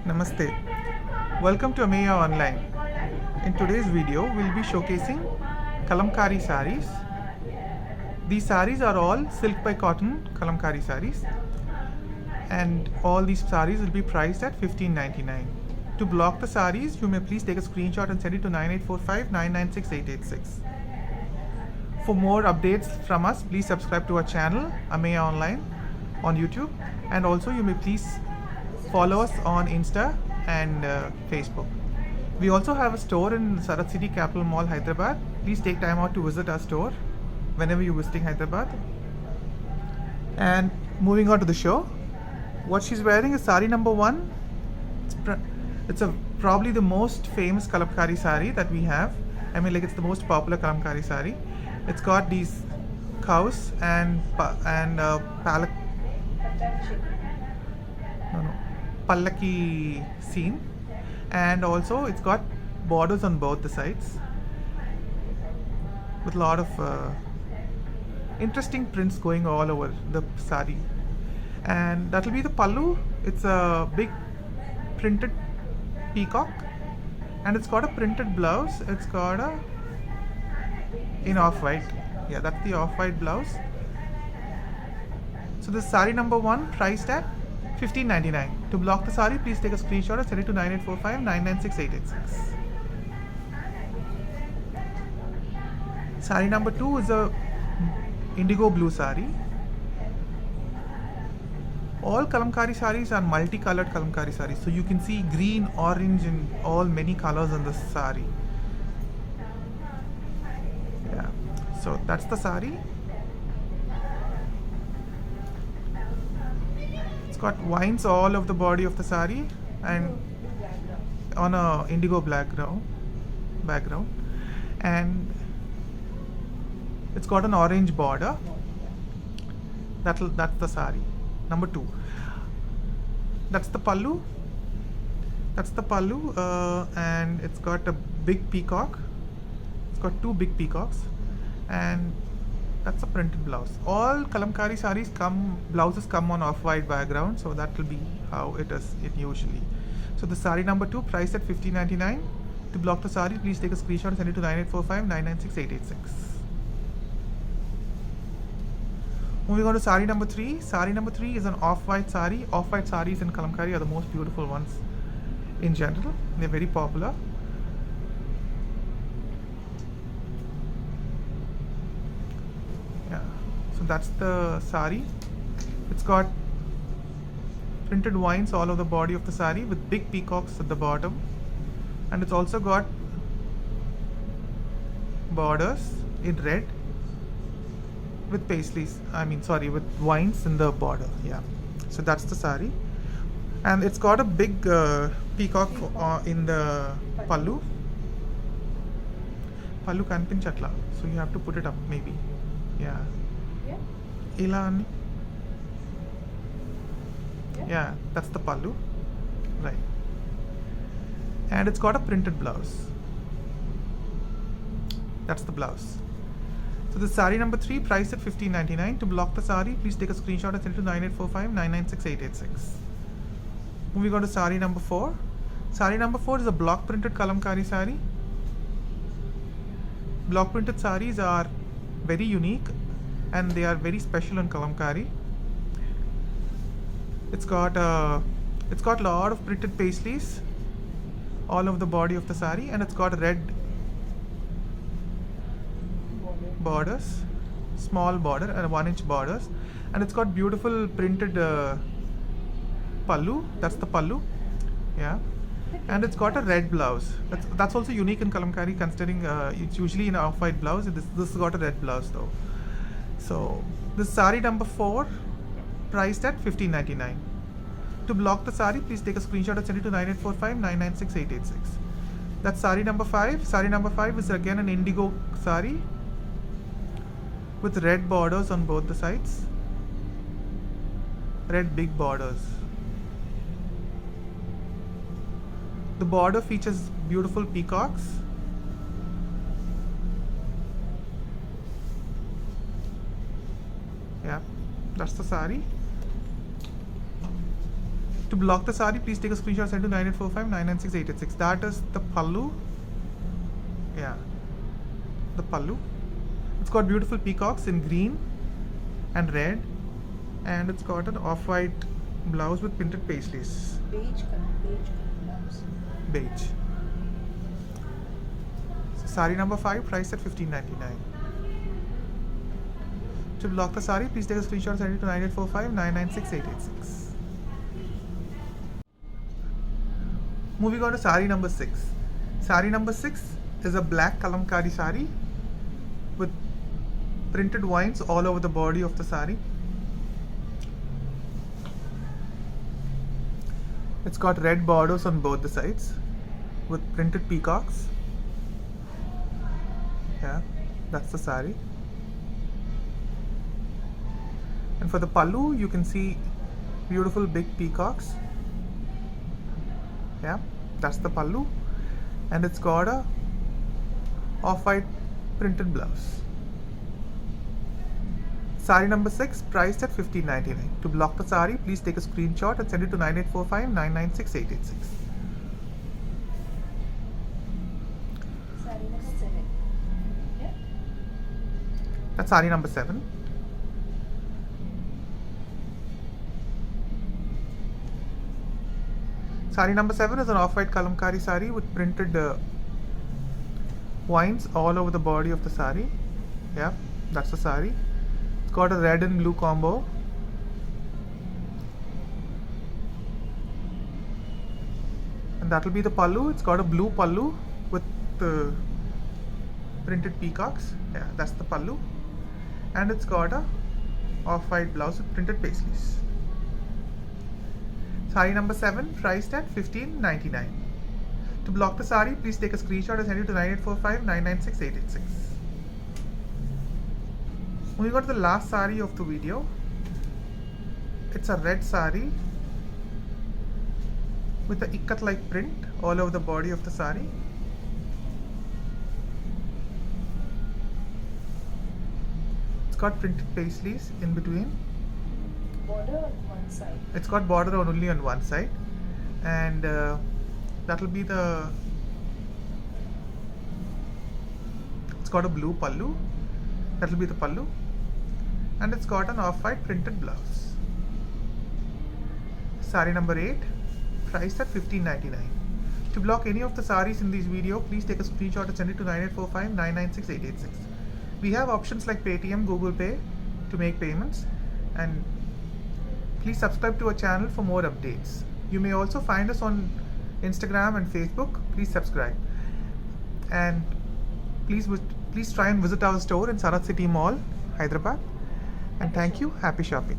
Namaste. Welcome to Ameya Online. In today's video, we'll be showcasing Kalamkari saris. These saris are all silk by cotton Kalamkari saris, and all these saris will be priced at $15.99. To block the saris, you may please take a screenshot and send it to 9845 996 886. For more updates from us, please subscribe to our channel Ameya Online on YouTube, and also you may please follow us on Insta and Facebook. We also have a store in Sarat City Capital Mall, Hyderabad. Please take time out to visit our store whenever you're visiting Hyderabad. And moving on to the show, what she's wearing is sari number 1. It's probably the most famous Kalamkari sari that we have. I mean, like, it's the most popular Kalamkari sari. It's got these cows and pallaki scene, and also it's got borders on both the sides with a lot of interesting prints going all over the sari. And that will be the pallu. It's a big printed peacock, and it's got a printed blouse. It's got a in off-white. Yeah, that's the off-white blouse. So this sari number 1 priced at $15.99. To block the sari, please take a screenshot and send it to 9845 996 886. Sari number 2 is a indigo blue sari. All Kalamkari saris are multicolored Kalamkari saris, so you can see green, orange, and all many colors on the sari. Yeah, so that's the sari. It's got vines all over the body of the sari and on a indigo background, and it's got an orange border. That's the sari number 2. That's the pallu. And it's got a big peacock. It's got 2 big peacocks, and that's a printed blouse. All Kalamkari saris blouses come on off-white background, so that will be how it is usually. So the sari number 2 priced at $15.99. To block the sari, please take a screenshot and send it to 9845 996 886. Moving on to sari number 3. Sari number 3 is an off-white sari. Off-white saris in Kalamkari are the most beautiful ones in general. They're very popular. Yeah, so that's the sari. It's got printed vines all over the body of the sari with big peacocks at the bottom, and it's also got borders in red with with vines in the border. Yeah, so that's the sari, and it's got a big peacock in the pallu kanpinchatla, so you have to put it up maybe. Yeah, ila yeah, that's the pallu, right? And it's got a printed blouse. That's the blouse. So the sari number 3 priced at $15.99. To block the sari, please take a screenshot and send it to 9845 996 886. Moving on to sari number 4. Sari number 4 is a block printed Kalamkari sari. Block printed saris are very unique, and they are very special in Kalamkari. It's got a lot of printed paisleys all over the body of the sari, and it's got red borders, small border and 1-inch borders, and it's got beautiful printed pallu. That's the pallu. Yeah, and it's got a red blouse. That's also unique in Kalamkari, considering it's usually an off-white blouse. This has got a red blouse though. So this sari number 4 priced at $15.99. To block the sari, please take a screenshot and send it to 9845 996 886. That's sari number 5. Sari number 5 is again an indigo sari with red borders on both the sides. Red big borders. The border features beautiful peacocks. Yeah, that's the sari. To block the sari, please take a screenshot, send to 9845 996 886. That is the pallu. Yeah, the pallu. It's got beautiful peacocks in green and red, and it's got an off-white blouse with printed paisleys. Beige color blouse. Beige. Sari number 5, priced at 1599. To block the sari, please take a screenshot, send it to 9845 996 886. Moving on to sari number 6. Sari number 6 is a black kalamkari sari with printed vines all over the body of the sari. It's got red borders on both the sides with printed peacocks. Yeah, that's the sari. And for the pallu, you can see beautiful big peacocks. Yeah, that's the pallu, and it's got a off-white printed blouse. Sari number 6, priced at 1599. To block the sari, please take a screenshot and send it to 9845 996 886. Sari number 7. Yeah. That's sari number 7. Sari number 7 is an off-white kalamkari sari with printed vines all over the body of the sari. Yeah, that's the sari. It's got a red and blue combo. And that will be the pallu. It's got a blue pallu with printed peacocks. Yeah, that's the pallu. And it's got a off-white blouse with printed paisleys. Sari number 7, priced at 1599. To block the sari, please take a screenshot and send it to 9845 996 886. Moving on to the last sari of the video. It's a red sari with a ikat like print all over the body of the sari. It's got printed paisleys in between. Border on one side. It's got border only on one side, and that will be the. It's got a blue pallu. That will be the pallu, and it's got an off-white printed blouse. Sari number 8, priced at 1599. To block any of the saris in this video, please take a screenshot and send it to 9845 996 886. We have options like Paytm, Google Pay to make payments, and please subscribe to our channel for more updates. You may also find us on Instagram and Facebook. Please subscribe. And please try and visit our store in Sarath City Mall, Hyderabad. And thank you. Happy shopping.